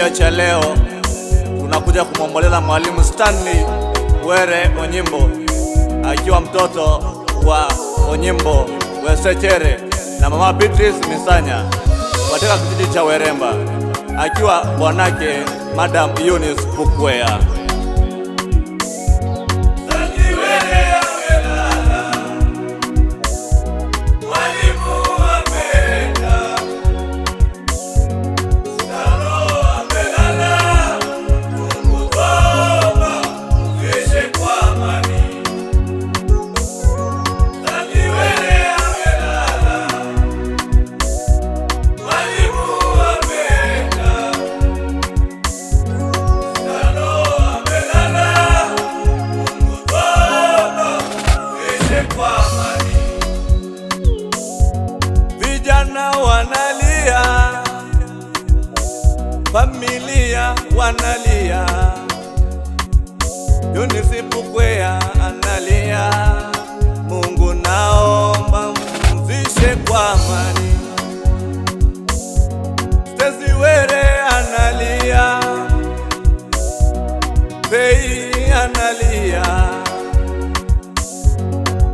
kilio cha leo tunakuja kumwomboleza Mwalimu Stanley Were Onyimbo, akiwa mtoto wa Onyimbo Wesechere na mama Beatrice Misanya katika kijiji cha Weremba, akiwa bwanake Madam Eunice Pukwea. Vijana wanalia, familia wanalia, Eunice Pukwea analia. Mungu naomba mpumzishe kwa amani. Stacy Were analia, Fei analia,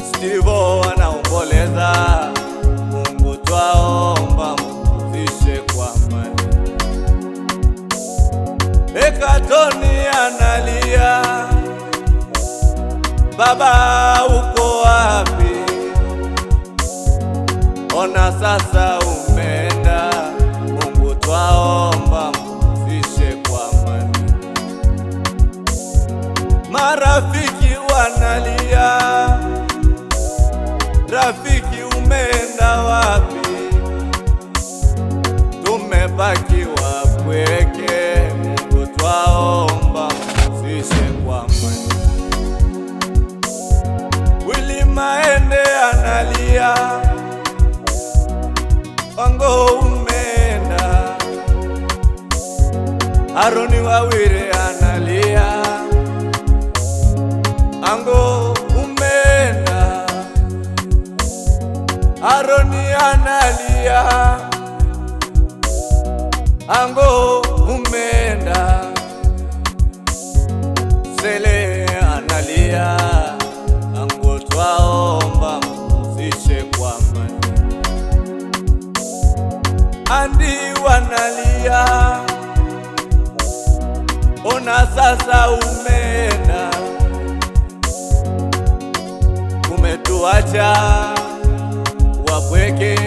Steve anaomboleza. Mungu twaomba mpumzishe kwa amani. Ekatoni analia, baba uko wapi? Ona sasa umeenda. Mungu twaomba mpumzishe kwa amani. Marafiki wanalia, rafiki umeenda wapi? Tumebaki wapweke. Mungu twaomba mpumzishe kwa amani. Willy Maende analia, Wango umeenda. Aroni Wawire analia, Ango umeenda. Aroni analia, Ango umeenda. Sele analia, Ango twaomba mpumzishe kwa amani. Andi wanalia, ona sasa umeenda. Umetuacha wapweke,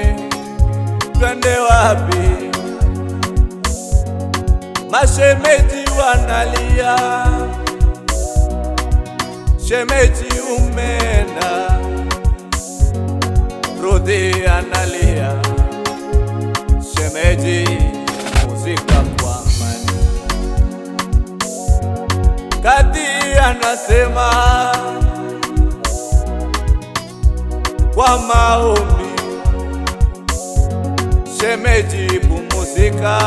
twende wapi? Mashemeji wanalia, shemeji umeenda. Rudi analia, shemeji muzika kwa amani. Kadi anasema kwa maombi, shemeji pumuzika,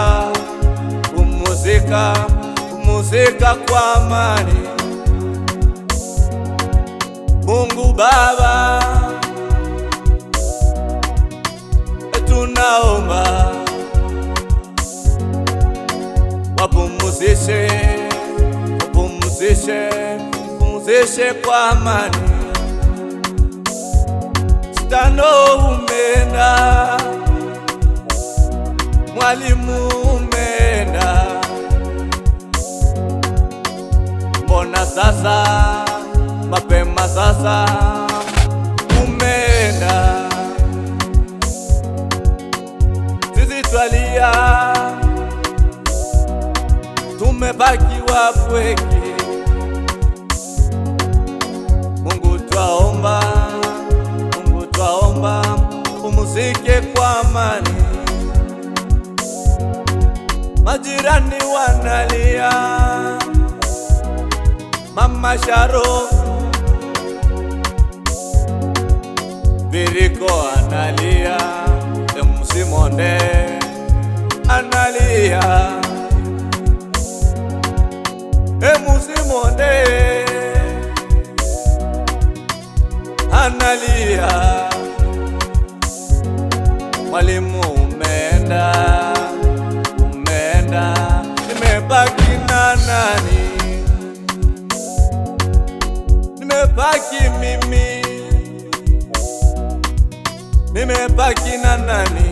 pumuzika, pumuzika kwa amani. Mungu Baba, tunaomba wapumuzishe, wapumuzishe, pumuzishe kwa amani. Stano umeenda, Mwalimu umeenda. Mbona sasa mapema sasa umeenda? Sisi twalia, tumebaki wapweke. Mungu twaomba, Mungu twaomba pumzike kwa amani. Majirani wanalia, Mama Sharo Biriko analia, MC Monde analia, MC Monde analia. Mwalimu umeenda, umeenda, mimi nimebaki na nani?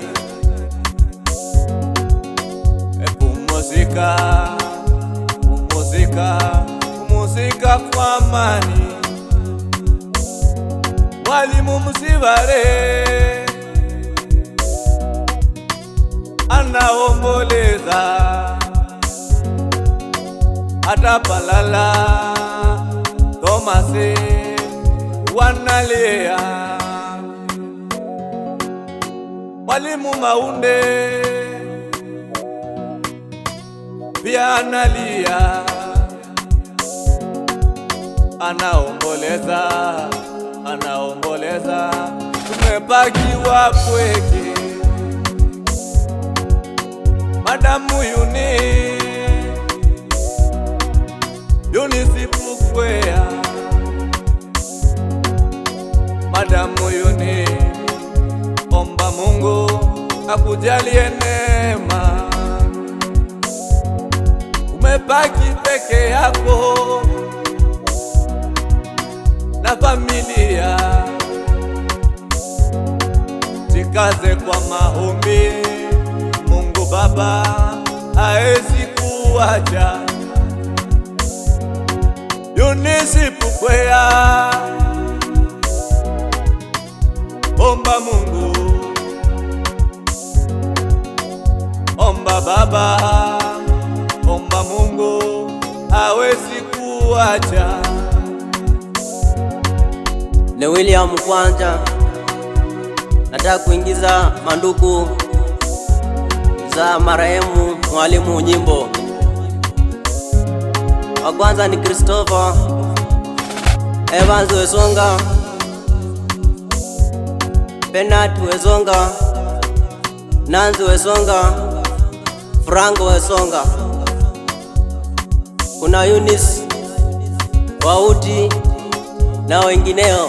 Pumzika, pumzika, pumzika kwa amani. Mwalimu Msibale anaomboleza, atapalala Tomasi wanalia. Mwalimu Maunde pia analia, anaomboleza, anaomboleza, tumebaki wapweke. Madamu Eunice Pukwea, Madamu Eunice, omba Mungu akujalie neema. Umebaki peke yako na familia, jikaze kwa maombi. Mungu Baba haezi kuacha. Eunice Pukwea, omba Mungu, omba Baba, omba Mungu hawezi kuacha. Ni William Kwanja, nataka kuingiza manduku za marehemu Mwalimu Nyimbo. Wa kwanza ni Christopher Evans Wesonga, Bernard Wesonga, Nanzi Wesonga, Franco Wesonga. Kuna Eunice Wauti na wengineo.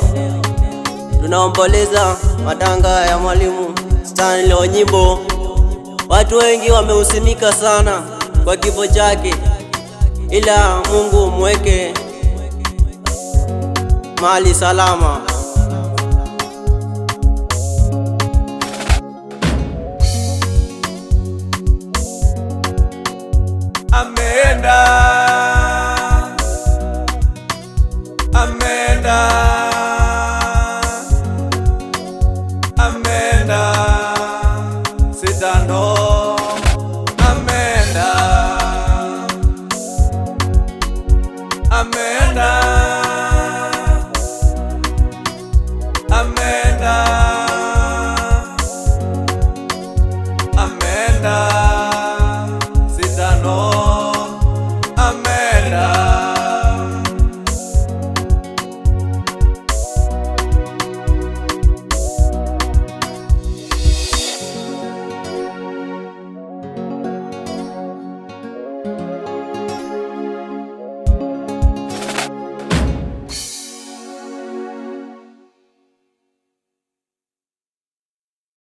Tunaomboleza matanga ya Mwalimu Stanley Onyimbo. Watu wengi wamehusinika sana kwa kifo chake, ila Mungu mweke mahali salama. Ameenda